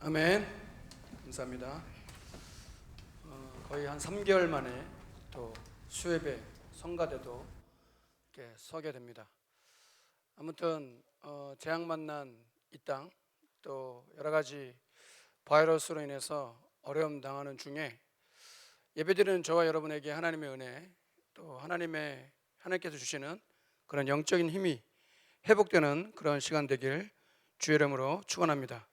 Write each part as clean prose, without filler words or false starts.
아멘. 감사합니다. 거의 한 3개월 만에 또 수협에 성가대도 이렇게 서게 됩니다. 아무튼 재앙 만난 이 땅, 또 여러 가지 바이러스로 인해서 어려움 당하는 중에 예배드리는 저와 여러분에게 하나님의 은혜, 또 하나님께서 주시는 그런 영적인 힘이 회복되는 그런 시간 되길 주의 이름으로 축원합니다.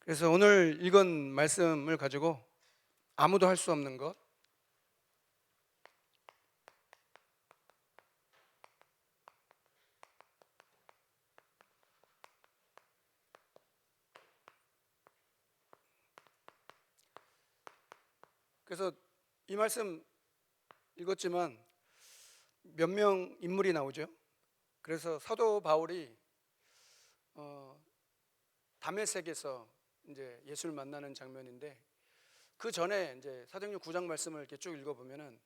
그래서 오늘 읽은 말씀을 가지고 아무도 할 수 없는 것, 그래서 이 말씀 읽었지만 몇 명 인물이 나오죠. 그래서 사도 바울이 다메섹에서 이제 예수를 만나는 장면인데, 그 전에 이제 사도행전 9장 말씀을 이렇게 쭉 읽어보면은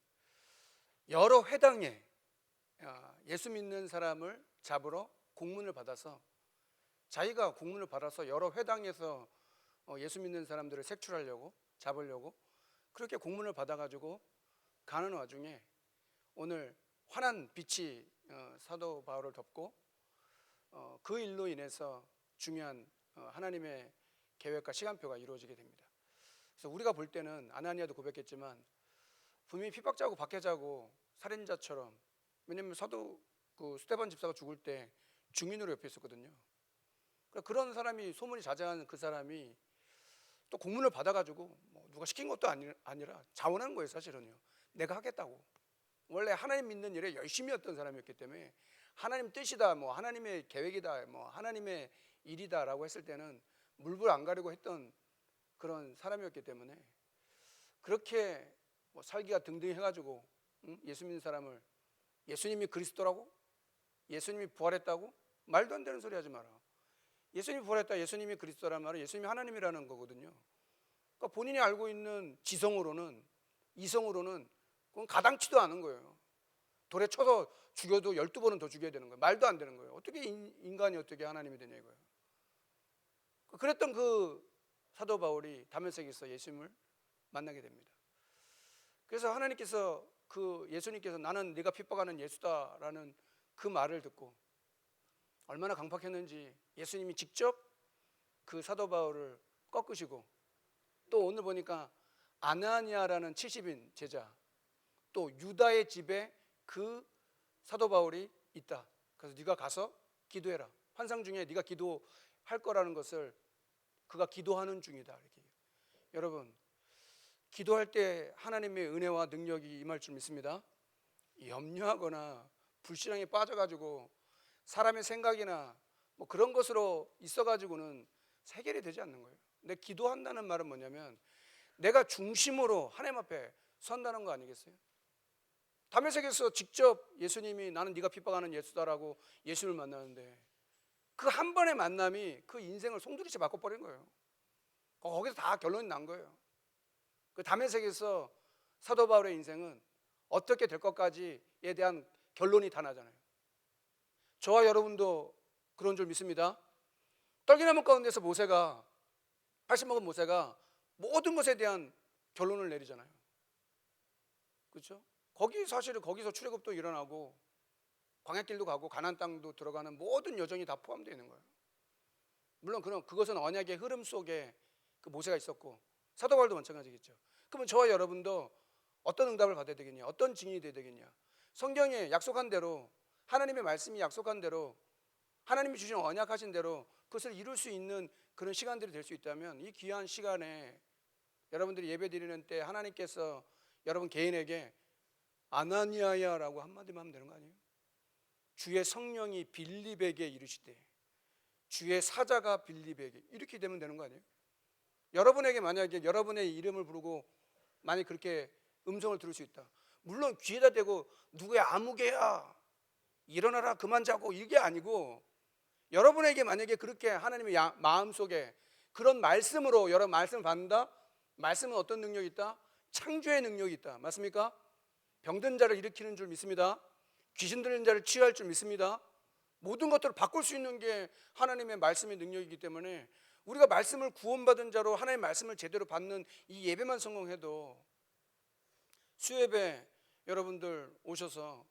여러 회당에 예수 믿는 사람을 잡으러 공문을 받아서, 자기가 공문을 받아서 여러 회당에서 예수 믿는 사람들을 색출하려고, 잡으려고 그렇게 공문을 받아가지고 가는 와중에 오늘 환한 빛이 사도 바울을 덮고 그 일로 인해서 중요한 하나님의 계획과 시간표가 이루어지게 됩니다. 그래서 우리가 볼 때는 아나니아도 고백했지만 분명히 핍박자고 박해자고 살인자처럼, 왜냐하면 사도 스데반 집사가 죽을 때 중인으로 옆에 있었거든요. 그러니까 그런 사람이, 소문이 자자한 그 사람이 또 공문을 받아가지고 뭐 누가 시킨 것도 아니라 자원한 거예요. 사실은요, 내가 하겠다고. 원래 하나님 믿는 일에 열심히 했던 사람이었기 때문에 하나님 뜻이다, 뭐 하나님의 계획이다, 뭐 하나님의 일이다라고 했을 때는 물불 안 가리고 했던 그런 사람이었기 때문에, 그렇게 뭐 살기가 등등 해가지고 예수 믿는 사람을, 예수님이 그리스도라고? 예수님이 부활했다고? 말도 안 되는 소리 하지 마라. 예수님이 부활했다, 예수님이 그리스도라는 말은 예수님이 하나님이라는 거거든요. 그러니까 본인이 알고 있는 지성으로는, 이성으로는 그건 가당치도 않은 거예요. 돌에 쳐서 죽여도 12번은 더 죽여야 되는 거예요. 말도 안 되는 거예요. 어떻게 인간이 어떻게 하나님이 되냐 이거예요. 그랬던 그 사도 바울이 다메섹에서 예수님을 만나게 됩니다. 그래서 하나님께서, 예수님께서 나는 네가 핍박하는 예수다라는 그 말을 듣고 얼마나 강팍했는지 예수님이 직접 그 사도 바울을 꺾으시고, 또 오늘 보니까 아나니아라는 70인 제자, 또 유다의 집에 그 사도 바울이 있다. 그래서 네가 가서 기도해라. 환상 중에 네가 기도할 거라는 것을 그가 기도하는 중이다. 이렇게. 여러분, 기도할 때 하나님의 은혜와 능력이 임할 줄 믿습니다. 염려하거나 불신앙에 빠져가지고 사람의 생각이나 뭐 그런 것으로 있어가지고는 해결이 되지 않는 거예요. 근데 기도한다는 말은 뭐냐면 내가 중심으로 하나님 앞에 선다는 거 아니겠어요? 다메섹에서 직접 예수님이 나는 네가 핍박하는 예수다라고 예수를 만나는데, 그 한 번의 만남이 그 인생을 송두리째 바꿔버린 거예요. 거기서 다 결론이 난 거예요. 그 다메섹에서 사도 바울의 인생은 어떻게 될 것까지에 대한 결론이 다 나잖아요. 저와 여러분도 그런 줄 믿습니다. 떨기나무 가운데서 80 먹은 모세가 모든 것에 대한 결론을 내리잖아요. 그렇죠? 거기서 출애굽도 일어나고 광야길도 가고 가나안 땅도 들어가는 모든 여정이 다 포함되어 있는 거예요. 물론 그것은 언약의 흐름 속에 그 모세가 있었고, 사도 바울도 마찬가지겠죠. 그러면 저와 여러분도 어떤 응답을 받아야 되겠냐, 어떤 증인이 돼야 되겠냐. 성경에 약속한 대로, 하나님의 말씀이 약속한 대로, 하나님이 주신 언약하신 대로 그것을 이룰 수 있는 그런 시간들이 될 수 있다면, 이 귀한 시간에 여러분들이 예배 드리는 때 하나님께서 여러분 개인에게 아나니아야라고 한마디만 하면 되는 거 아니에요? 주의 성령이 빌립에게 이르시되, 주의 사자가 빌립에게, 이렇게 되면 되는 거 아니에요? 여러분에게 만약에 여러분의 이름을 부르고 만약 그렇게 음성을 들을 수 있다, 물론 귀에다 대고 누구야 아무개야 일어나라 그만 자고 이게 아니고, 여러분에게 만약에 그렇게 하나님의 마음속에 그런 말씀으로 여러분 말씀을 받는다. 말씀은 어떤 능력이 있다? 창조의 능력이 있다. 맞습니까? 병든 자를 일으키는 줄 믿습니다. 귀신 들린 자를 치유할 줄 믿습니다. 모든 것들을 바꿀 수 있는 게 하나님의 말씀의 능력이기 때문에 우리가 말씀을 구원받은 자로 하나님의 말씀을 제대로 받는 이 예배만 성공해도 수예배 여러분들 오셔서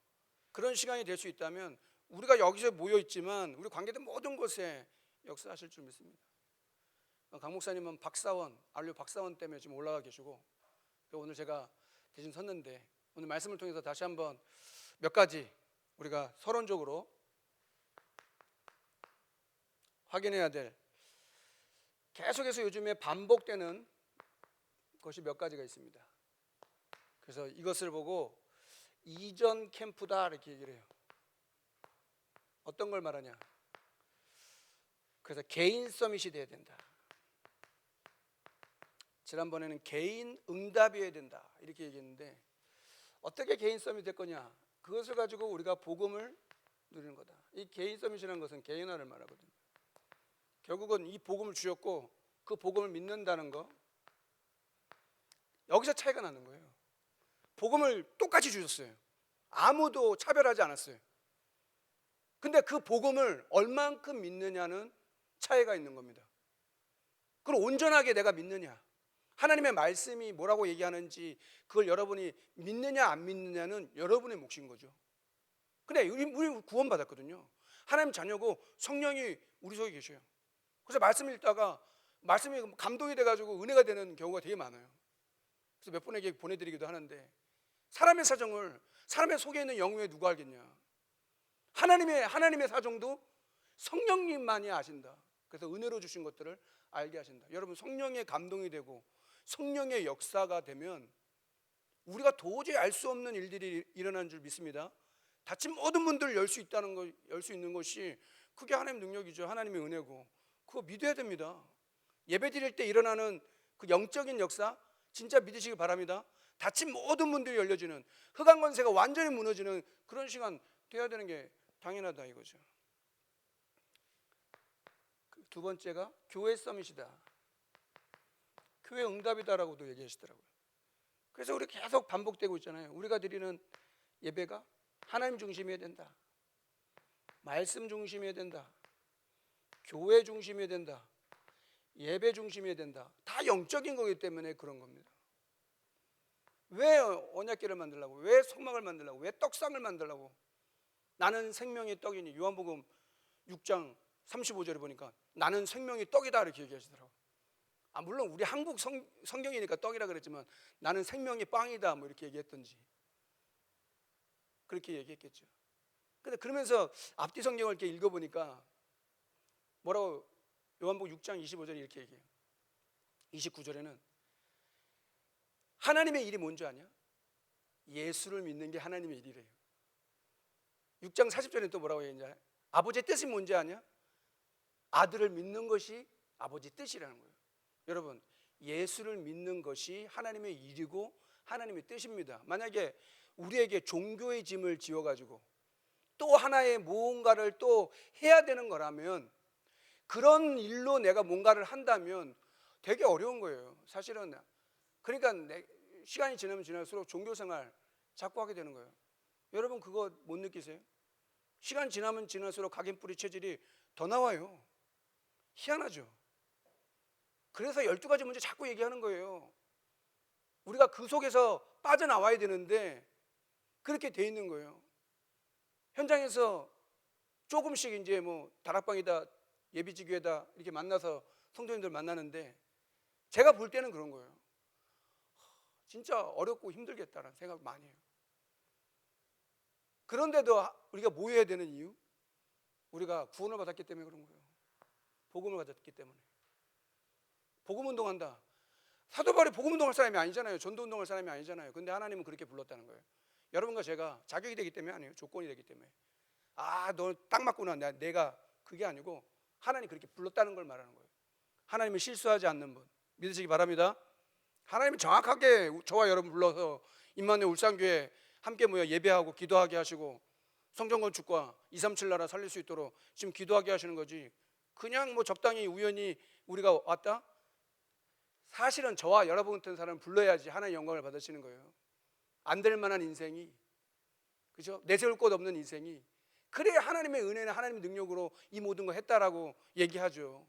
그런 시간이 될 수 있다면 우리가 여기서 모여 있지만 우리 관계된 모든 곳에 역사하실 줄 믿습니다. 강 목사님은 박사원, 안료 박사원 때문에 지금 올라가 계시고, 오늘 제가 대신 섰는데 오늘 말씀을 통해서 다시 한번 몇 가지 우리가 서론적으로 확인해야 될, 계속해서 요즘에 반복되는 것이 몇 가지가 있습니다. 그래서 이것을 보고 이전 캠프다 이렇게 얘기를 해요. 어떤 걸 말하냐? 그래서 개인 서밋이 돼야 된다. 지난번에는 개인 응답이어야 된다 이렇게 얘기했는데, 어떻게 개인 서밋이 될 거냐? 그것을 가지고 우리가 복음을 누리는 거다. 이 개인 서밋이라는 것은 개인화를 말하거든요. 결국은 이 복음을 주셨고 그 복음을 믿는다는 거, 여기서 차이가 나는 거예요. 복음을 똑같이 주셨어요. 아무도 차별하지 않았어요. 근데 그 복음을 얼만큼 믿느냐는 차이가 있는 겁니다. 그걸 온전하게 내가 믿느냐, 하나님의 말씀이 뭐라고 얘기하는지 그걸 여러분이 믿느냐 안 믿느냐는 여러분의 몫인 거죠. 근데 우리 구원받았거든요. 하나님 자녀고 성령이 우리 속에 계셔요. 그래서 말씀을 읽다가 말씀이 감동이 돼가지고 은혜가 되는 경우가 되게 많아요. 그래서 몇 분에게 보내드리기도 하는데, 사람의 사정을 사람의 속에 있는 영혼에 누가 알겠냐? 하나님의 사정도 성령님만이 아신다. 그래서 은혜로 주신 것들을 알게 하신다. 여러분, 성령의 감동이 되고 성령의 역사가 되면 우리가 도저히 알 수 없는 일들이 일어나는 줄 믿습니다. 닫힌 모든 문들을 열 수 있는 것이 그게 하나님의 능력이죠. 하나님의 은혜고 그거 믿어야 됩니다. 예배 드릴 때 일어나는 그 영적인 역사 진짜 믿으시기 바랍니다. 닫힌 모든 문들이 열려지는, 흑암 권세가 완전히 무너지는 그런 시간 돼야 되는 게 당연하다 이거죠. 두 번째가 교회 서밋이다. 교회 응답이다라고도 얘기하시더라고요. 그래서 우리 계속 반복되고 있잖아요. 우리가 드리는 예배가 하나님 중심이어야 된다, 말씀 중심이어야 된다, 교회 중심이어야 된다, 예배 중심이어야 된다. 다 영적인 거기 때문에 그런 겁니다. 왜 언약궤를 만들려고, 왜 소망을 만들려고, 왜 떡상을 만들려고? 나는 생명의 떡이니, 요한복음 6장 35절에 보니까 나는 생명의 떡이다 이렇게 얘기하시더라고요. 물론 우리 한국 성경이니까 떡이라 그랬지만 나는 생명의 빵이다 뭐 이렇게 얘기했던지 그렇게 얘기했겠죠. 근데 그러면서 앞뒤 성경을 이렇게 읽어보니까 뭐라고, 요한복음 6장 25절에 이렇게 얘기해요. 29절에는 하나님의 일이 뭔지 아냐? 예수를 믿는 게 하나님의 일이래요. 6장 40절에 또 뭐라고 얘기하냐? 아버지의 뜻이 뭔지 아냐? 아들을 믿는 것이 아버지 뜻이라는 거예요. 여러분, 예수를 믿는 것이 하나님의 일이고 하나님의 뜻입니다. 만약에 우리에게 종교의 짐을 지어가지고 또 하나의 무언가를 또 해야 되는 거라면, 그런 일로 내가 뭔가를 한다면 되게 어려운 거예요 사실은. 그러니까 시간이 지나면 지날수록 종교생활 자꾸 하게 되는 거예요. 여러분 그거 못 느끼세요? 시간 지나면 지날수록 각인뿌리 체질이 더 나와요. 희한하죠. 그래서 12가지 문제 자꾸 얘기하는 거예요. 우리가 그 속에서 빠져나와야 되는데 그렇게 돼 있는 거예요. 현장에서 조금씩 이제 뭐 다락방이다, 예비지교회다 이렇게 만나서 성도님들 만나는데 제가 볼 때는 그런 거예요. 진짜 어렵고 힘들겠다라는 생각 많이 해요. 그런데도 우리가 모여야 되는 이유, 우리가 구원을 받았기 때문에 그런 거예요. 복음을 받았기 때문에. 복음 운동한다. 사도 바울이 복음 운동할 사람이 아니잖아요. 전도 운동할 사람이 아니잖아요. 근데 하나님은 그렇게 불렀다는 거예요. 여러분과 제가 자격이 되기 때문에 아니에요. 조건이 되기 때문에. 너 딱 맞구나. 내가 그게 아니고 하나님 그렇게 불렀다는 걸 말하는 거예요. 하나님은 실수하지 않는 분 믿으시기 바랍니다. 하나님은 정확하게 저와 여러분 불러서 임마누엘 울산교회 함께 모여 예배하고 기도하게 하시고 성전 건축과 237 나라 살릴 수 있도록 지금 기도하게 하시는 거지, 그냥 뭐 적당히 우연히 우리가 왔다? 사실은 저와 여러분 같은 사람을 불러야지 하나님의 영광을 받으시는 거예요. 안 될 만한 인생이, 그죠? 내세울 곳 없는 인생이, 그래야 하나님의 은혜나 하나님의 능력으로 이 모든 걸 했다라고 얘기하죠.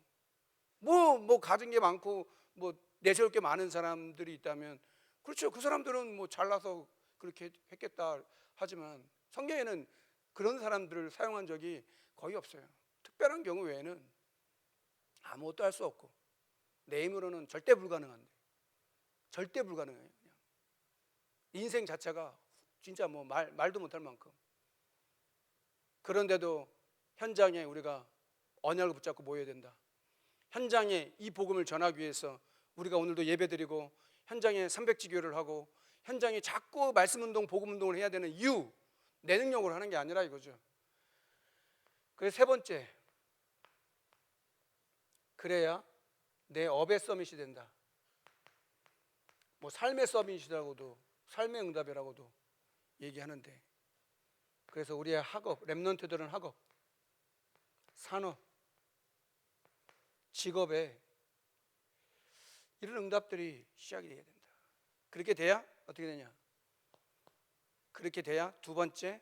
뭐 가진 게 많고 뭐 내세울 게 많은 사람들이 있다면 그렇죠. 그 사람들은 뭐 잘나서 그렇게 했겠다 하지만 성경에는 그런 사람들을 사용한 적이 거의 없어요. 특별한 경우 외에는 아무것도 할 수 없고 내 힘으로는 절대 불가능한데 절대 불가능해요. 그냥 인생 자체가 진짜 뭐 말도 못할 만큼. 그런데도 현장에 우리가 언약을 붙잡고 모여야 된다. 현장에 이 복음을 전하기 위해서 우리가 오늘도 예배드리고 현장에 300지교를 하고 현장에 자꾸 말씀운동 복음운동을 해야 되는 이유, 내 능력으로 하는 게 아니라 이거죠. 그래서 세 번째, 그래야 내 업의 서밋이 된다. 뭐 삶의 서밋이라고도 삶의 응답이라고도 얘기하는데, 그래서 우리의 학업, 렘넌트들은 학업, 산업, 직업에 이런 응답들이 시작이 돼야 된다. 그렇게 돼야 어떻게 되냐? 그렇게 돼야 두 번째,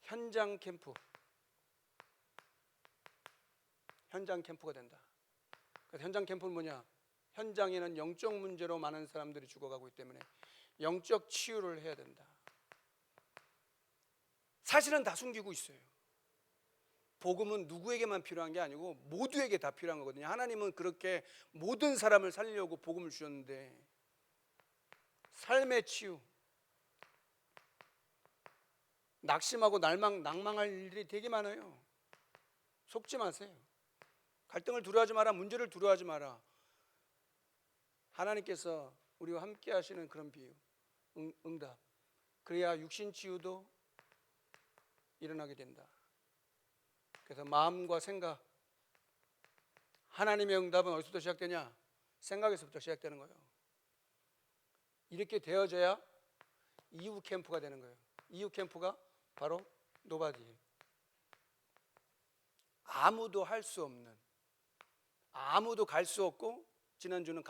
현장 캠프. 현장 캠프가 된다. 그래서 현장 캠프는 뭐냐? 현장에는 영적 문제로 많은 사람들이 죽어가고 있기 때문에 영적 치유를 해야 된다. 사실은 다 숨기고 있어요. 복음은 누구에게만 필요한 게 아니고 모두에게 다 필요한 거거든요. 하나님은 그렇게 모든 사람을 살리려고 복음을 주셨는데, 삶의 치유, 낙심하고 낭망할 일이 되게 많아요. 속지 마세요. 갈등을 두려워하지 마라. 문제를 두려워하지 마라. 하나님께서 우리와 함께 하시는 그런 비유, 응답. 그래야 육신 치유도 일어나게 된다. 그래서 마음과 생각, 하나님의 응답은 어디서부터 시작되냐? 생각에서부터 시작되는 거예요. 이렇게 되어져야 이후 캠프가 되는 거예요. 이후 캠프가 바로 노바디예요. 아무도 할 수 없는, 아무도 갈 수 없고, 지난주는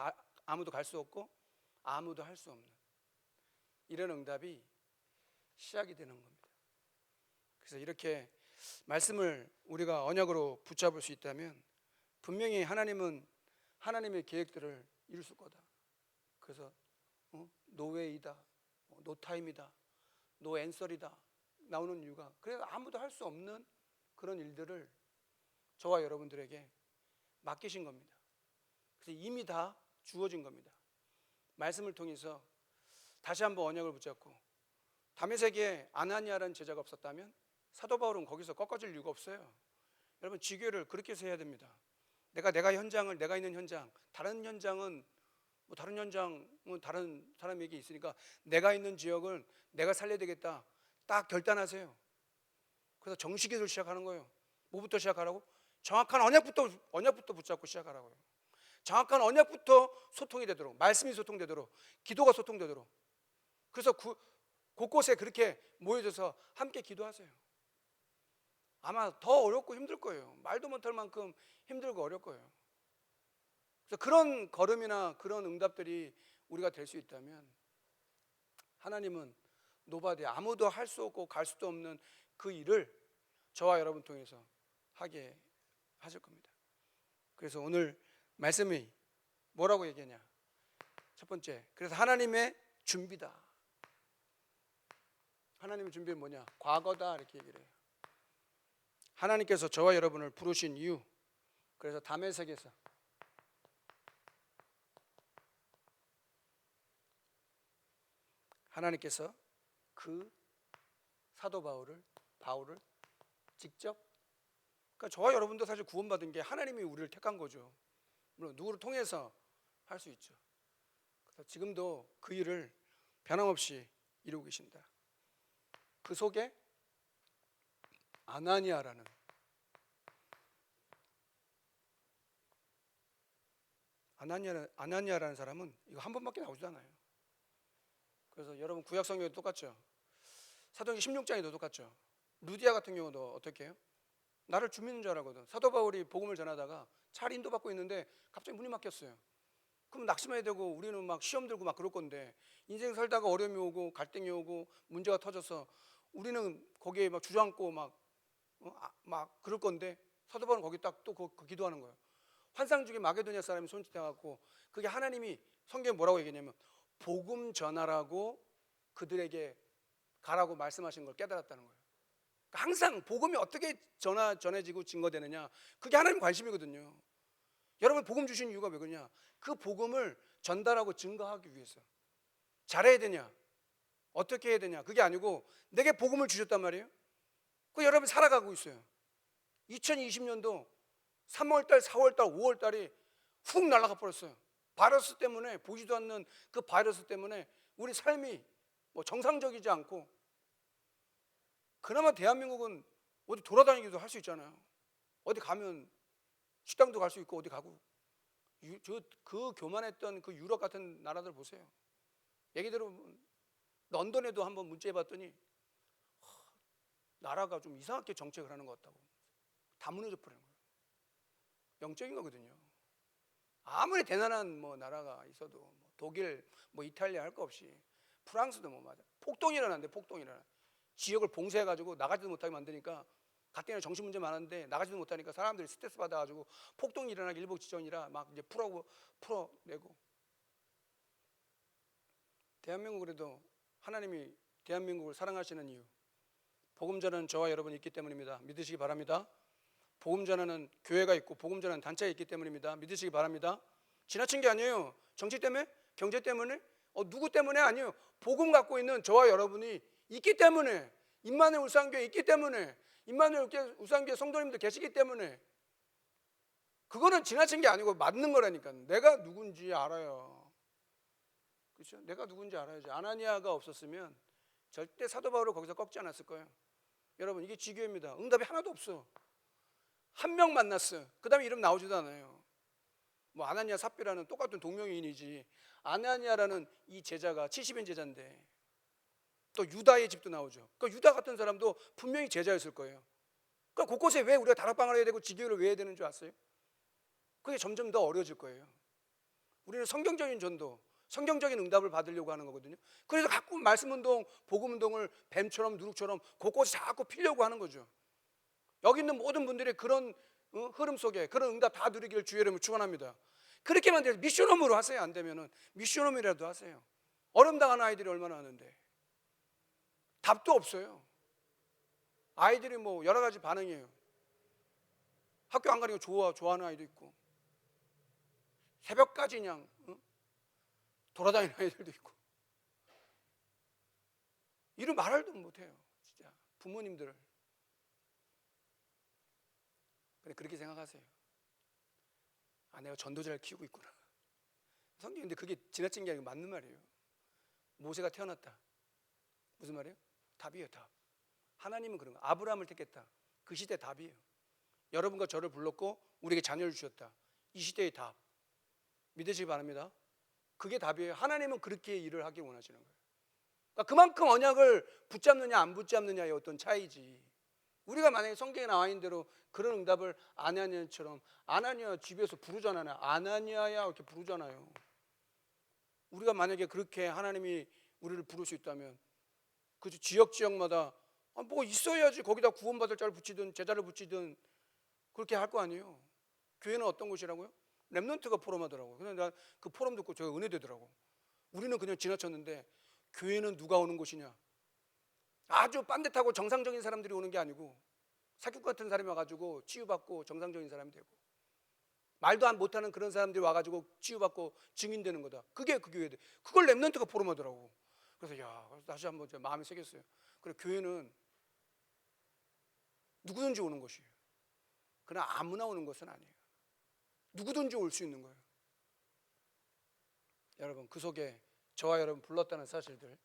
아무도 갈 수 없고 아무도 할 수 없는 이런 응답이 시작이 되는 겁니다. 그래서 이렇게 말씀을 우리가 언약으로 붙잡을 수 있다면 분명히 하나님은 하나님의 계획들을 이룰 거다. 그래서 노웨이다, 노타임이다, 노앤설이다 나오는 이유가, 그래서 아무도 할 수 없는 그런 일들을 저와 여러분들에게 맡기신 겁니다. 그래서 이미 다 주어진 겁니다. 말씀을 통해서 다시 한번 언약을 붙잡고, 다메섹에 아나니아라는 제자가 없었다면 사도 바울은 거기서 꺾어질 이유가 없어요. 여러분, 지교를 그렇게 해서 해야 됩니다. 내가 현장을, 내가 있는 현장, 다른 현장은 뭐 다른 현장은 다른 사람에게 있으니까 내가 있는 지역을 내가 살려야 되겠다. 딱 결단하세요. 그래서 정식기도를 시작하는 거예요. 뭐부터 시작하라고? 정확한 언약부터 붙잡고 시작하라고요. 정확한 언약부터 소통이 되도록, 말씀이 소통되도록, 기도가 소통되도록. 그래서 곳곳에 그렇게 모여져서 함께 기도하세요. 아마 더 어렵고 힘들 거예요. 말도 못할 만큼 힘들고 어려울 거예요. 그래서 그런 걸음이나 그런 응답들이 우리가 될 수 있다면 하나님은 노바디, 아무도 할 수 없고 갈 수도 없는 그 일을 저와 여러분 통해서 하게 하실 겁니다. 그래서 오늘 말씀이 뭐라고 얘기하냐? 첫 번째, 그래서 하나님의 준비다. 하나님의 준비는 뭐냐? 과거다, 이렇게 얘기를 해요. 하나님께서 저와 여러분을 부르신 이유, 그래서 다메섹에서 하나님께서 그 사도 바울을 직접, 그러니까 저와 여러분도 사실 구원받은 게 하나님이 우리를 택한 거죠. 물론 누구를 통해서 할 수 있죠. 그래서 지금도 그 일을 변함없이 이루고 계신다. 그 속에 아나니아라는 사람은 이거 한 번밖에 나오지 않아요. 그래서 여러분 구약 성경에도 똑같죠. 사도행전 16장에도 똑같죠. 루디아 같은 경우도 어떻게 해요? 나를 주 믿는 줄 알거든. 사도 바울이 복음을 전하다가 잘 인도받고 있는데 갑자기 문이 막혔어요. 그럼 낙심해야 되고 우리는 막 시험 들고 막 그럴 건데, 인생 살다가 어려움이 오고 갈등이 오고 문제가 터져서 우리는 거기에 막 주저앉고 막 그럴 건데, 사도 바울은 거기 딱 또 기도하는 거예요. 환상 중에 마게도냐 사람이 손짓해갖고 그게 하나님이 성경에 뭐라고 얘기했냐면 복음 전하라고 그들에게 가라고 말씀하신 걸 깨달았다는 거예요. 그러니까 항상 복음이 어떻게 전해지고 증거되느냐, 그게 하나님 관심이거든요. 여러분 복음 주신 이유가 왜 그러냐? 그 복음을 전달하고 증거하기 위해서. 잘해야 되냐? 어떻게 해야 되냐? 그게 아니고 내게 복음을 주셨단 말이에요. 그 여러분 살아가고 있어요. 2020년도 3월달, 4월달, 5월달이 훅 날아가 버렸어요. 바이러스 때문에, 보지도 않는 그 바이러스 때문에 우리 삶이 뭐 정상적이지 않고, 그나마 대한민국은 어디 돌아다니기도 할 수 있잖아요. 어디 가면 식당도 갈 수 있고 어디 가고. 그 교만했던 그 유럽 같은 나라들 보세요. 얘기 들어보면 런던에도 한번 문자해 봤더니 나라가 좀 이상하게 정책을 하는 것 같다고. 다 무너져 버리는 거예요. 영적인 거거든요. 아무리 대단한 뭐 나라가 있어도 뭐 독일, 뭐 이탈리아 할 거 없이, 프랑스도 뭐 맞아. 폭동이 일어났는데, 폭동이 일어나. 지역을 봉쇄해가지고 나가지도 못하게 만드니까, 가뜩이나 정신 문제 많은데 나가지도 못하니까 사람들이 스트레스 받아가지고 폭동이 일어나기 일보 직전이라 막 이제 풀어내고. 대한민국, 그래도 하나님이 대한민국을 사랑하시는 이유, 복음 전하는 저와 여러분이 있기 때문입니다. 믿으시기 바랍니다. 복음 전하는 교회가 있고 복음 전하는 단체가 있기 때문입니다. 믿으시기 바랍니다. 지나친 게 아니에요. 정치 때문에, 경제 때문에, 누구 때문에 아니에요. 복음 갖고 있는 저와 여러분이 있기 때문에, 임마누엘 울산교회 있기 때문에, 임마누엘 울산교회 성도님들 계시기 때문에, 그거는 지나친 게 아니고 맞는 거라니까. 내가 누군지 알아요. 그렇죠? 내가 누군지 알아야지. 아나니아가 없었으면 절대 사도 바울을 거기서 꺾지 않았을 거예요. 여러분, 이게 지교입니다. 응답이 하나도 없어. 한 명 만났어요. 그 다음에 이름 나오지도 않아요. 뭐 아나니아 삽비라는 똑같은 동명이인이지, 아나니아라는 이 제자가 70인 제자인데, 또 유다의 집도 나오죠. 그러니까 유다 같은 사람도 분명히 제자였을 거예요. 그러니까 곳곳에 왜 우리가 다락방을 해야 되고 지교를 왜 해야 되는 줄 아세요? 그게 점점 더 어려워질 거예요. 우리는 성경적인 전도, 성경적인 응답을 받으려고 하는 거거든요. 그래서 가끔 말씀운동, 복음운동을 뱀처럼 누룩처럼 곳곳에 자꾸 피려고 하는 거죠. 여기 있는 모든 분들이 그런 흐름 속에 그런 응답 다 누리기를 주의 이름으로 축원합니다. 그렇게만 돼서 미션홈으로 하세요. 안 되면은 미션홈이라도 하세요. 어려움당하는 아이들이 얼마나 하는데 답도 없어요. 아이들이 뭐 여러 가지 반응이에요. 학교 안 가는 거 좋아하는 아이도 있고, 새벽까지 그냥 돌아다니는 아이들도 있고, 이런 말할도 못해요. 진짜 부모님들 그렇게 생각하세요. 내가 전도자를 키우고 있구나. 성경인데 그게 지나친 게 아니고 맞는 말이에요. 모세가 태어났다. 무슨 말이에요? 답이에요. 답. 하나님은 그런 거. 아브라함을 택했다. 그 시대 답이에요. 여러분과 저를 불렀고 우리에게 자녀를 주셨다. 이 시대의 답. 믿으시기 바랍니다. 그게 답이에요. 하나님은 그렇게 일을 하길 원하시는 거예요. 그러니까 그만큼 언약을 붙잡느냐 안 붙잡느냐의 어떤 차이지. 우리가 만약에 성경에 나와 있는 대로 그런 응답을 아나니아처럼, 아나니아 집에서 부르잖아요. 아나니아야 이렇게 부르잖아요. 우리가 만약에 그렇게 하나님이 우리를 부를 수 있다면, 그 지역마다 뭐 있어야지. 거기다 구원받을 자를 붙이든 제자를 붙이든 그렇게 할 거 아니에요. 교회는 어떤 곳이라고요? 렘넌트가 포럼하더라고요. 그래서 내가 그 포럼 듣고 제가 은혜되더라고. 우리는 그냥 지나쳤는데 교회는 누가 오는 곳이냐? 아주 빤듯하고 정상적인 사람들이 오는 게 아니고 사기꾼 같은 사람이 와가지고 치유받고 정상적인 사람이 되고, 말도 못하는 그런 사람들이 와가지고 치유받고 증인되는 거다. 그게 그 교회들. 그걸 렘넌트가 포럼하더라고. 그래서 다시 한번 제 마음에 새겼어요. 그래, 교회는 누구든지 오는 것이에요. 그러나 아무나 오는 것은 아니에요. 누구든지 올 수 있는 거예요. 여러분, 그 속에 저와 여러분 불렀다는 사실들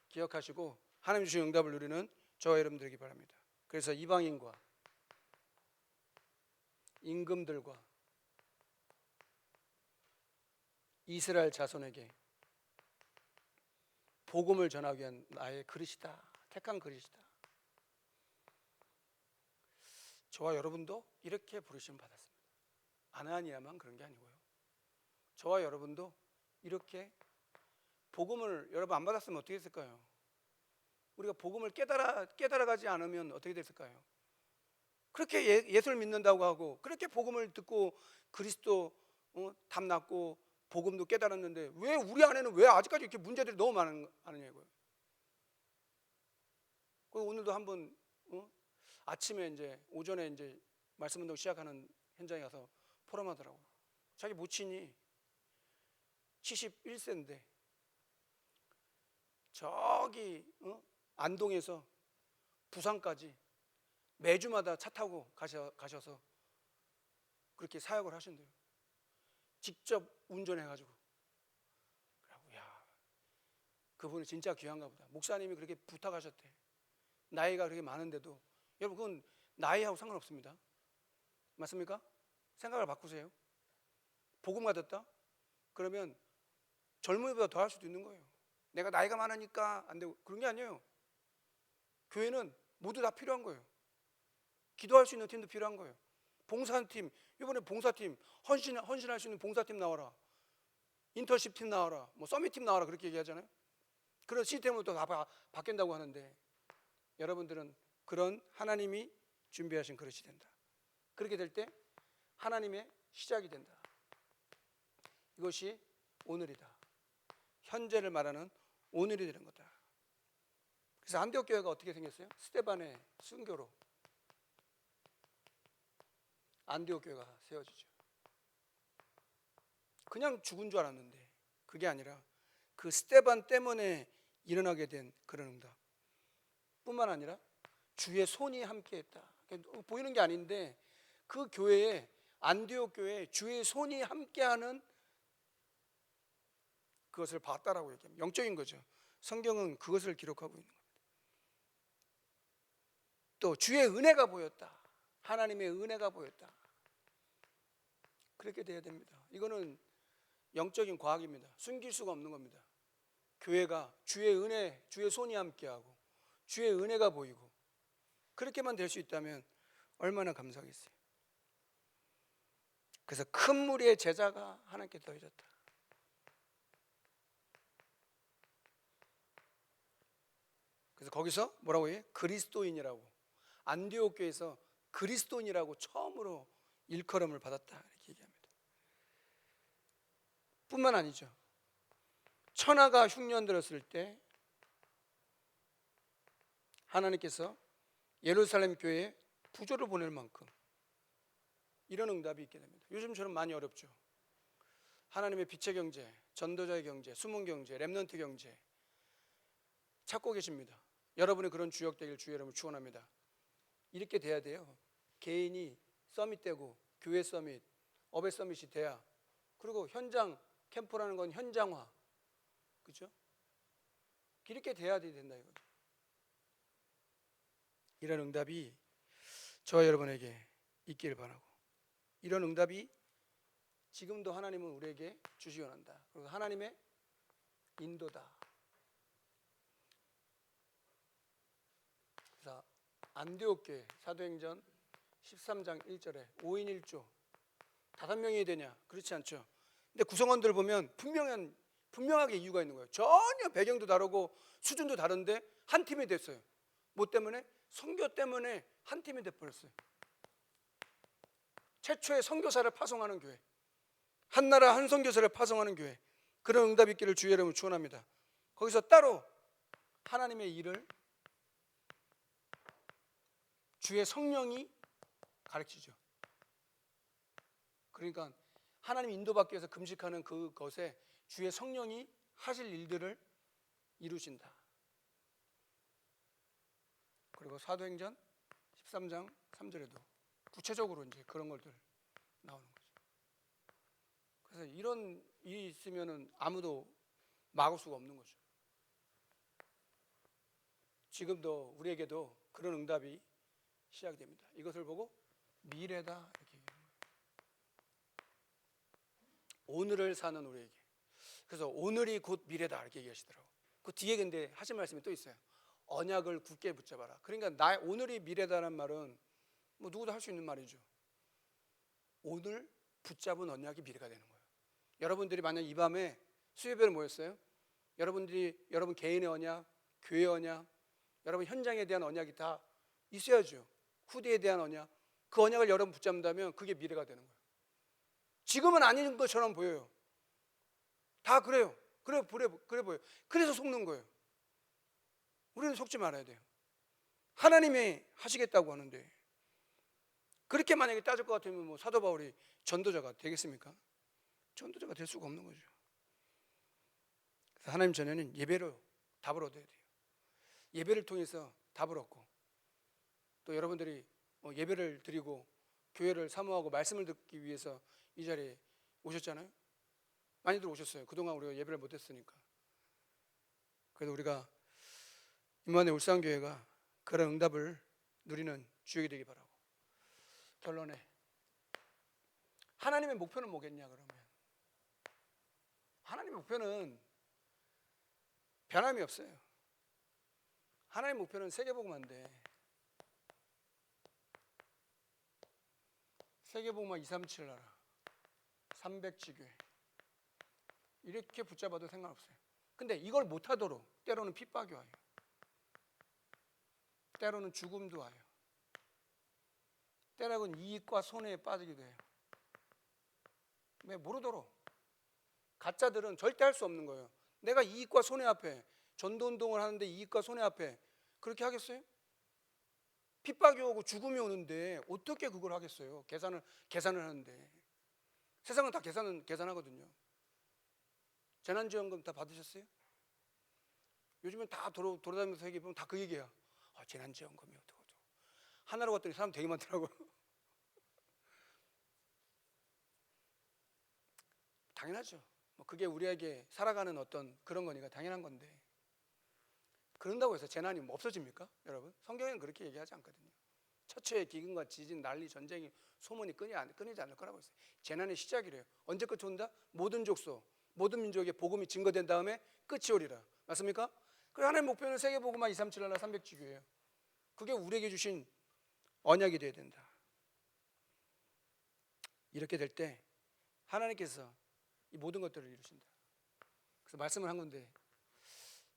기억하시고 하나님 주신 응답을 누리는 저와 여러분 되기 바랍니다. 그래서 이방인과 임금들과 이스라엘 자손에게 복음을 전하기 위한 나의 그릇이다. 택한 그릇이다. 저와 여러분도 이렇게 부르심 받았습니다. 아나니아만 그런 게 아니고요. 저와 여러분도 이렇게 복음을 여러분 안 받았으면 어떻게 했을까요? 우리가 복음을 깨달아가지 않으면 어떻게 됐을까요? 그렇게 예수를 믿는다고 하고 그렇게 복음을 듣고 그리스도 담났고 복음도 깨달았는데 왜 우리 안에는 왜 아직까지 이렇게 문제들이 너무 많으냐고요. 오늘도 한번 아침에 이제 오전에 이제 말씀 운동 시작하는 현장에 가서 포럼하더라고요. 자기 모친이 71세인데 저기 안동에서 부산까지 매주마다 차 타고 가셔서 그렇게 사역을 하신대요. 직접 운전해가지고. 야, 그분이 진짜 귀한가 보다. 목사님이 그렇게 부탁하셨대. 나이가 그렇게 많은데도. 여러분, 그건 나이하고 상관없습니다. 맞습니까? 생각을 바꾸세요. 복음 받았다? 그러면 젊은이보다 더 할 수도 있는 거예요. 내가 나이가 많으니까 안 되고 그런 게 아니에요. 교회는 모두 다 필요한 거예요. 기도할 수 있는 팀도 필요한 거예요. 봉사팀, 이번에 봉사팀 헌신할 수 있는 봉사팀 나와라. 인턴십 팀 나와라. 뭐 서밋팀 나와라 그렇게 얘기하잖아요. 그런 시스템으로 또 다 바뀐다고 하는데 여러분들은 그런 하나님이 준비하신 그릇이 된다. 그렇게 될 때 하나님의 시작이 된다. 이것이 오늘이다. 현재를 말하는 오늘이 되는 거다. 그래서 안디옥 교회가 어떻게 생겼어요? 스데반의 순교로 안디옥 교회가 세워지죠. 그냥 죽은 줄 알았는데 그게 아니라 그 스데반 때문에 일어나게 된 그런 응답 뿐만 아니라 주의 손이 함께했다. 보이는 게 아닌데 그 교회에 안디옥 교회에 주의 손이 함께하는 그것을 봤다라고 얘기합니다. 영적인 거죠. 성경은 그것을 기록하고 있는 겁니다. 또 주의 은혜가 보였다. 하나님의 은혜가 보였다. 그렇게 돼야 됩니다. 이거는 영적인 과학입니다. 숨길 수가 없는 겁니다. 교회가 주의 은혜, 주의 손이 함께하고 주의 은혜가 보이고 그렇게만 될 수 있다면 얼마나 감사하겠어요. 그래서 큰 무리의 제자가 하나님께 더해졌다. 그래서 거기서 뭐라고 해요? 그리스도인이라고. 안디옥 교회에서 그리스도인이라고 처음으로 일컬음을 받았다 이렇게 얘기합니다. 뿐만 아니죠. 천하가 흉년들었을 때 하나님께서 예루살렘 교회에 부조를 보낼 만큼 이런 응답이 있게 됩니다. 요즘처럼 많이 어렵죠. 하나님의 빛의 경제, 전도자의 경제, 숨은 경제, 렘넌트 경제 찾고 계십니다. 여러분이 그런 주역 되길 주의 이름으로 축원합니다. 이렇게 돼야 돼요. 개인이 서밋되고 교회 서밋, 어베 서밋이 돼야. 그리고 현장 캠프라는 건 현장화, 그렇죠? 이렇게 돼야 된다 이거죠. 이런 응답이 저와 여러분에게 있기를 바라고, 이런 응답이 지금도 하나님은 우리에게 주시기 원한다. 그리고 하나님의 인도다. 그래서 안디옥 교회 사도행전 13장 1절에 5인 1조 5명이 되냐? 그렇지 않죠. 근데 구성원들 보면 분명하게 이유가 있는 거예요. 전혀 배경도 다르고 수준도 다른데 한 팀이 됐어요. 뭐 때문에? 선교 때문에 한 팀이 돼버렸어요. 최초의 선교사를 파송하는 교회, 한 나라 한 선교사를 파송하는 교회, 그런 응답이 있기를 주의 이름으로 축원합니다. 거기서 따로 하나님의 일을 주의 성령이 가르치죠. 그러니까 하나님 인도받기 위해서 금식하는 그것에 주의 성령이 하실 일들을 이루신다. 그리고 사도행전 13장 3절에도 구체적으로 이제 그런 것들 나오는 거죠. 그래서 이런 일이 있으면은 아무도 막을 수가 없는 거죠. 지금도 우리에게도 그런 응답이 시작됩니다. 이것을 보고 미래다 이렇게 얘기하는 거예요. 오늘을 사는 우리에게. 그래서 오늘이 곧 미래다 이렇게 얘기하시더라고요. 그 뒤에 근데 하신 말씀이 또 있어요. 언약을 굳게 붙잡아라. 그러니까 오늘이 미래다라는 말은 뭐 누구도 할 수 있는 말이죠. 오늘 붙잡은 언약이 미래가 되는 거예요. 여러분들이 만약 이 밤에 수요예배를 모였어요. 여러분 개인의 언약, 교회 언약, 여러분 현장에 대한 언약이 다 있어야죠. 후대에 대한 언약, 그 언약을 여러분 붙잡는다면 그게 미래가 되는 거예요. 지금은 아닌 것처럼 보여요. 다 그래요. 그래 보여요. 그래서 속는 거예요. 우리는 속지 말아야 돼요. 하나님이 하시겠다고 하는데, 그렇게 만약에 따질 것 같으면 뭐 사도 바울이 전도자가 되겠습니까? 전도자가 될 수가 없는 거죠. 그래서 하나님 전에는 예배로 답을 얻어야 돼요. 예배를 통해서 답을 얻고, 또 여러분들이 예배를 드리고 교회를 사모하고 말씀을 듣기 위해서 이 자리에 오셨잖아요. 많이들 오셨어요. 그동안 우리가 예배를 못했으니까. 그래도 우리가 임마누엘 울산교회가 그런 응답을 누리는 주역이 되기 바라고, 결론에 하나님의 목표는 뭐겠냐 그러면, 하나님의 목표는 변함이 없어요. 하나님의 목표는 세계복음화인데, 세계복음화 237 나라 300지교회 이렇게 붙잡아도 상관없어요. 근데 이걸 못하도록 때로는 핍박이 와요. 때로는 죽음도 와요. 때로는 이익과 손해에 빠지기도 해요. 왜? 모르도록. 가짜들은 절대 할 수 없는 거예요. 내가 이익과 손해 앞에, 전도운동을 하는데 이익과 손해 앞에 그렇게 하겠어요? 핍박이 오고 죽음이 오는데 어떻게 그걸 하겠어요? 계산을 하는데. 세상은 다 계산하거든요. 재난지원금 다 받으셨어요? 요즘은 다 돌아다니면서 얘기해보면 다 그 얘기야. 재난지원금이 어떡하죠? 하나로 갔더니 사람 되게 많더라고요. 당연하죠. 그게 우리에게 살아가는 어떤 그런 거니까 당연한 건데, 그런다고 해서 재난이 없어집니까? 여러분, 성경에는 그렇게 얘기하지 않거든요. 처처의 기근과 지진, 난리, 전쟁이 소문이 끊이지 않을 거라고 했어요. 재난의 시작이래요. 언제 끝이 온다? 모든 족속, 모든 민족의 복음이 증거된 다음에 끝이 오리라. 맞습니까? 그 하나님의 목표는 세계복음화 237 나라 300지교예요. 그게 우리에게 주신 언약이 되어야 된다. 이렇게 될 때 하나님께서 이 모든 것들을 이루신다. 그래서 말씀을 한 건데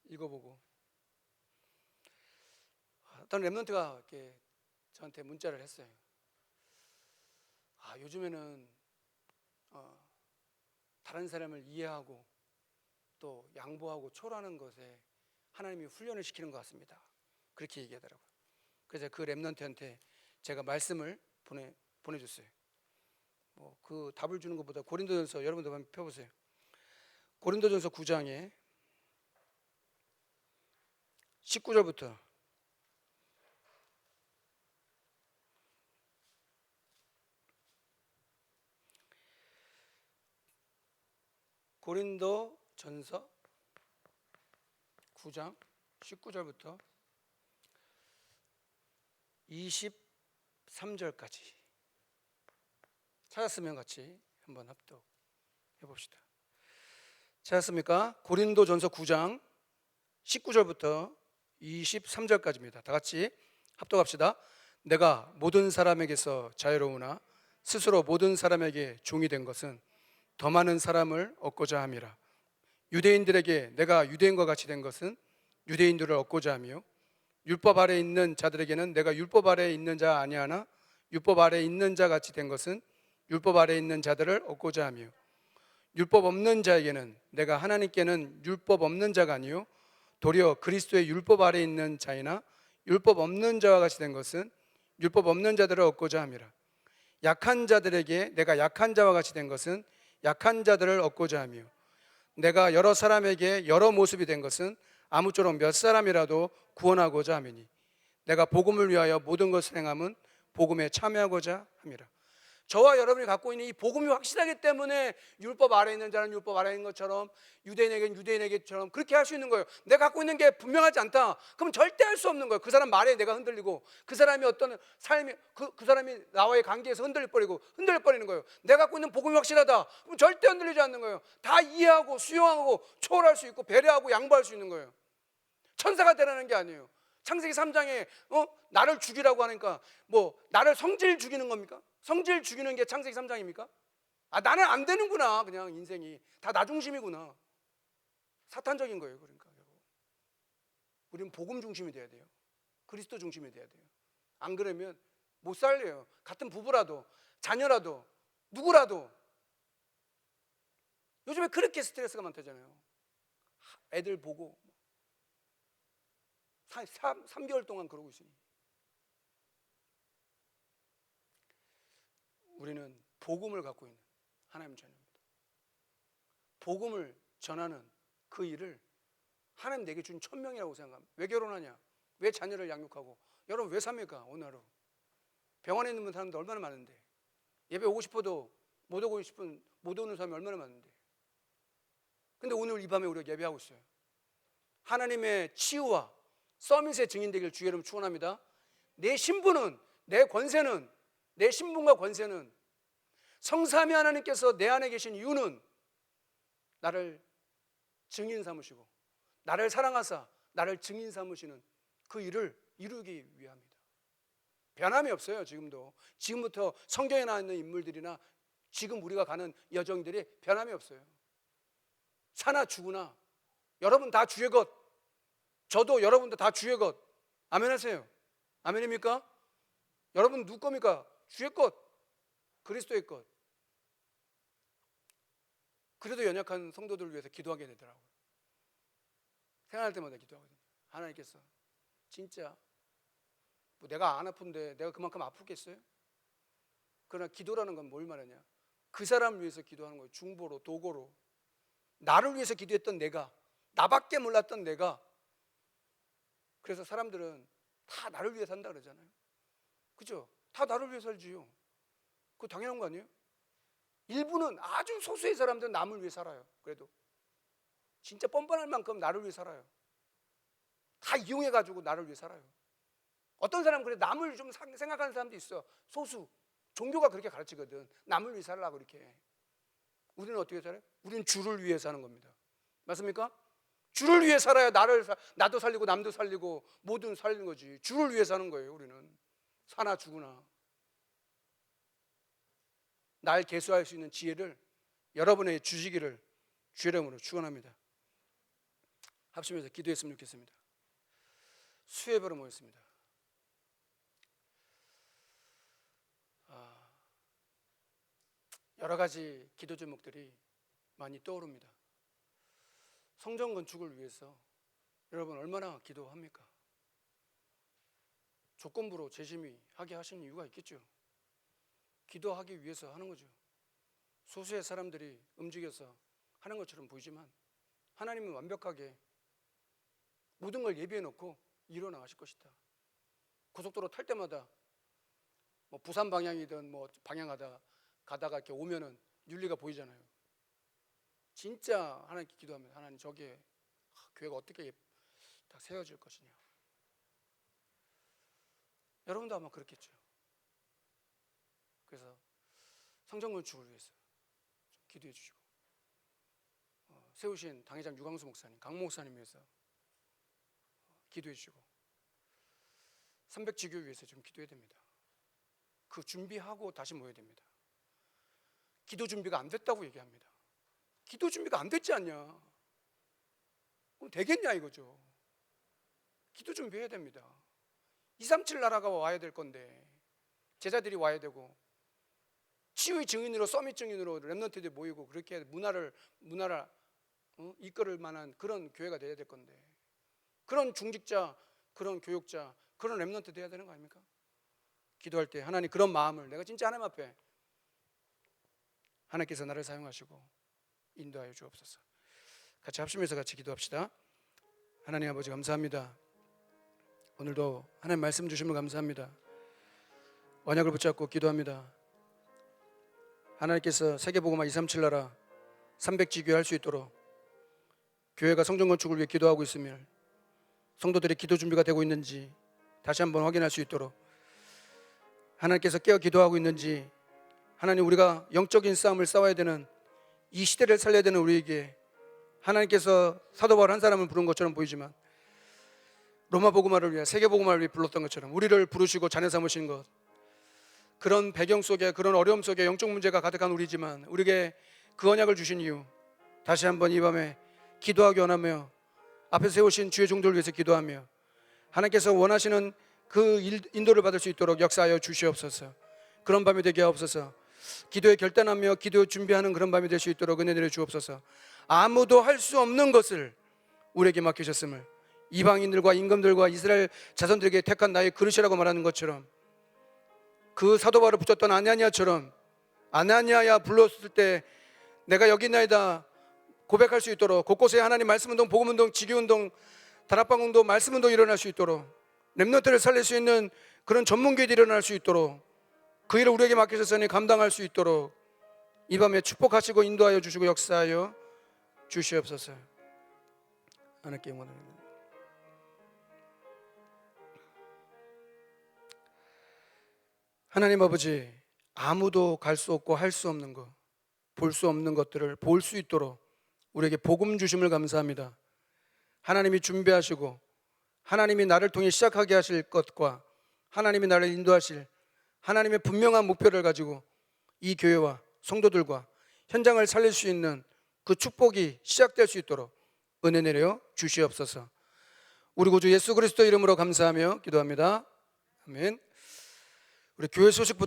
읽어보고, 어떤 랩런트가 이렇게 저한테 문자를 했어요. 요즘에는 다른 사람을 이해하고 또 양보하고 초라하는 것에 하나님이 훈련을 시키는 것 같습니다. 그렇게 얘기하더라고요. 그래서 그 랩런트한테 제가 말씀을 보내줬어요. 그 답을 주는 것보다 고린도전서, 여러분들 한번 펴보세요. 고린도전서 9장에 19절부터 고린도전서 9장 19절부터 23절까지 찾았으면 같이 한번 합독해 봅시다. 찾았습니까? 고린도전서 9장 19절부터 23절까지입니다. 다 같이 합독합시다. 내가 모든 사람에게서 자유로우나 스스로 모든 사람에게 종이 된 것은 더 많은 사람을 얻고자 함이라. 유대인들에게 내가 유대인과 같이 된 것은 유대인들을 얻고자 하며, 율법 아래 있는 자들에게는 내가 율법 아래 있는 자 아니하나 율법 아래 있는 자 같이 된 것은 율법 아래 있는 자들을 얻고자 하며, 율법 없는 자에게는 내가 하나님께는 율법 없는 자가 아니요 도리어 그리스도의 율법 아래 있는 자이나 율법 없는 자와 같이 된 것은 율법 없는 자들을 얻고자 함이라. 약한 자들에게 내가 약한 자와 같이 된 것은 약한 자들을 얻고자 하며, 내가 여러 사람에게 여러 모습이 된 것은 아무쪼록 몇 사람이라도 구원하고자 함이니, 내가 복음을 위하여 모든 것을 행함은 복음에 참여하고자 함이라. 저와 여러분이 갖고 있는 이 복음이 확실하기 때문에 율법 아래에 있는 자는 율법 아래에 있는 것처럼, 유대인에게는 유대인에게처럼 그렇게 할 수 있는 거예요. 내가 갖고 있는 게 분명하지 않다, 그럼 절대 할 수 없는 거예요. 그 사람 말에 내가 흔들리고, 그 사람이 어떤 삶이 그 사람이 나와의 관계에서 흔들려버리는 거예요. 내가 갖고 있는 복음이 확실하다, 그럼 절대 흔들리지 않는 거예요. 다 이해하고 수용하고 초월할 수 있고 배려하고 양보할 수 있는 거예요. 천사가 되라는 게 아니에요. 창세기 3장에 나를 죽이라고 하니까 나를 성질 죽이는 겁니까? 성질 죽이는 게 창세기 3장입니까? 나는 안 되는구나. 그냥 인생이 다 나 중심이구나. 사탄적인 거예요. 그러니까 우리는 복음 중심이 돼야 돼요. 그리스도 중심이 돼야 돼요. 안 그러면 못 살려요. 같은 부부라도, 자녀라도, 누구라도. 요즘에 그렇게 스트레스가 많다잖아요. 애들 보고 3개월 동안 그러고 있으니. 우리는 복음을 갖고 있는 하나님 자녀입니다. 복음을 전하는 그 일을 하나님 내게 준 천명이라고 생각합니다. 왜 결혼하냐? 왜 자녀를 양육하고? 여러분 왜 삽니까? 오늘 하루 병원에 있는 사람들 얼마나 많은데, 예배 오고 싶어도 못 오고 싶은 못 오는 사람이 얼마나 많은데. 근데 오늘 이 밤에 우리가 예배하고 있어요. 하나님의 치유와 서밋의 증인 되길 주의 이름으로 축원합니다. 내 신분은, 내 권세는, 내 신분과 권세는 성삼위 하나님께서 내 안에 계신 이유는 나를 증인 삼으시고 나를 사랑하사 나를 증인 삼으시는 그 일을 이루기 위함이다. 변함이 없어요. 지금부터 성경에 나와 있는 인물들이나 지금 우리가 가는 여정들이 변함이 없어요. 사나 죽으나 여러분 다 주의 것, 저도 여러분도 다 주의 것. 아멘 하세요. 아멘입니까? 여러분 누구 겁니까? 주의 것, 그리스도의 것. 그래도 연약한 성도들을 위해서 기도하게 되더라고요. 생각할 때마다 기도하거든요. 하나님께서 진짜 뭐 내가 안 아픈데 내가 그만큼 아프겠어요? 그러나 기도라는 건 뭘 말하냐? 그 사람을 위해서 기도하는 거예요. 중보로, 도고로. 나를 위해서 기도했던 내가, 나밖에 몰랐던 내가. 그래서 사람들은 다 나를 위해 산다 그러잖아요. 그죠? 다 나를 위해 살지요. 그거 당연한 거 아니에요? 일부는, 아주 소수의 사람들은 남을 위해 살아요. 그래도 진짜 뻔뻔할 만큼 나를 위해 살아요. 다 이용해가지고 나를 위해 살아요. 어떤 사람은 그래 남을 좀 생각하는 사람도 있어. 소수. 종교가 그렇게 가르치거든. 남을 위해 살라고 이렇게. 우리는 어떻게 살아요? 우리는 주를 위해 사는 겁니다. 맞습니까? 주를 위해 살아야 나도 살리고 남도 살리고 모든 살리는 거지. 주를 위해 사는 거예요. 우리는 사나 죽으나. 날 계수할 수 있는 지혜를 여러분에게 주시기를 주의 이름으로 축원합니다. 합심해서 기도했으면 좋겠습니다. 수혜배로 모였습니다. 여러 가지 기도 제목들이 많이 떠오릅니다. 성전 건축을 위해서 여러분 얼마나 기도합니까? 조건부로 재심의하게 하신 이유가 있겠죠. 기도하기 위해서 하는 거죠. 소수의 사람들이 움직여서 하는 것처럼 보이지만 하나님은 완벽하게 모든 걸 예비해 놓고 일어나가실 것이다. 고속도로 탈 때마다 뭐 부산 방향이든 뭐 방향하다가 이렇게 오면은 윤리가 보이잖아요. 진짜 하나님께 기도하면 하나님 저기에 교회가 어떻게 다 세워질 것이냐. 여러분도 아마 그렇겠죠. 그래서 성전 건축을 위해서 좀 기도해 주시고 세우신 당회장 유광수 목사님, 강모 목사님 위해서 기도해 주시고 300지교 위해서 좀 기도해야 됩니다. 그 준비하고 다시 모여야 됩니다. 기도 준비가 안 됐다고 얘기합니다. 기도 준비가 안 됐지 않냐? 그럼 되겠냐 이거죠. 기도 준비해야 됩니다. 237 나라가 와야 될 건데 제자들이 와야 되고 치유의 증인으로 서밋 증인으로 렘넌트들이 모이고 그렇게 문화를 이끌을 만한 그런 교회가 돼야 될 건데 그런 중직자, 그런 교육자, 그런 렘넌트 돼야 되는 거 아닙니까? 기도할 때 하나님 그런 마음을 내가 진짜 하나님 앞에 하나님께서 나를 사용하시고 인도하여 주옵소서. 같이 합심해서 같이 기도합시다. 하나님 아버지 감사합니다. 오늘도 하나님 말씀 주심을 감사합니다. 언약을 붙잡고 기도합니다. 하나님께서 세계복음화 237 나라 300지교회 할 수 있도록 교회가 성전 건축을 위해 기도하고 있으며 성도들의 기도 준비가 되고 있는지 다시 한번 확인할 수 있도록 하나님께서 깨어 기도하고 있는지 하나님 우리가 영적인 싸움을 싸워야 되는 이 시대를 살려야 되는 우리에게 하나님께서 사도 바울 한 사람을 부른 것처럼 보이지만 로마 복음화를 위해 세계 복음화를 위해 불렀던 것처럼 우리를 부르시고 자녀 삼으신 것 그런 배경 속에 그런 어려움 속에 영적 문제가 가득한 우리지만 우리에게 그 언약을 주신 이유 다시 한번 이 밤에 기도하기 원하며 앞에 세우신 주의 종들을 위해서 기도하며 하나님께서 원하시는 그 인도를 받을 수 있도록 역사하여 주시옵소서. 그런 밤이 되게 하옵소서. 기도에 결단하며 기도 준비하는 그런 밤이 될 수 있도록 은혜 내려 주옵소서. 아무도 할 수 없는 것을 우리에게 맡기셨음을, 이방인들과 임금들과 이스라엘 자손들에게 택한 나의 그릇이라고 말하는 것처럼, 그 사도 바울을 붙였던 아나니아처럼 아나니아야 불렀을 때 내가 여기 있나이다 고백할 수 있도록, 곳곳에 하나님 말씀운동, 복음운동, 지교운동, 다락방운동, 말씀운동 일어날 수 있도록, 렘넌트를 살릴 수 있는 그런 전문교회들이 일어날 수 있도록, 그 일을 우리에게 맡기셨으니 감당할 수 있도록 이 밤에 축복하시고 인도하여 주시고 역사하여 주시옵소서. 하나님께 원합니다. 하나님 아버지, 아무도 갈 수 없고 할 수 없는 것, 볼 수 없는 것들을 볼 수 있도록 우리에게 복음 주심을 감사합니다. 하나님이 준비하시고 하나님이 나를 통해 시작하게 하실 것과 하나님이 나를 인도하실 하나님의 분명한 목표를 가지고 이 교회와 성도들과 현장을 살릴 수 있는 그 축복이 시작될 수 있도록 은혜 내려 주시옵소서. 우리 구주 예수 그리스도 이름으로 감사하며 기도합니다. 아멘. 우리 교회 소식부터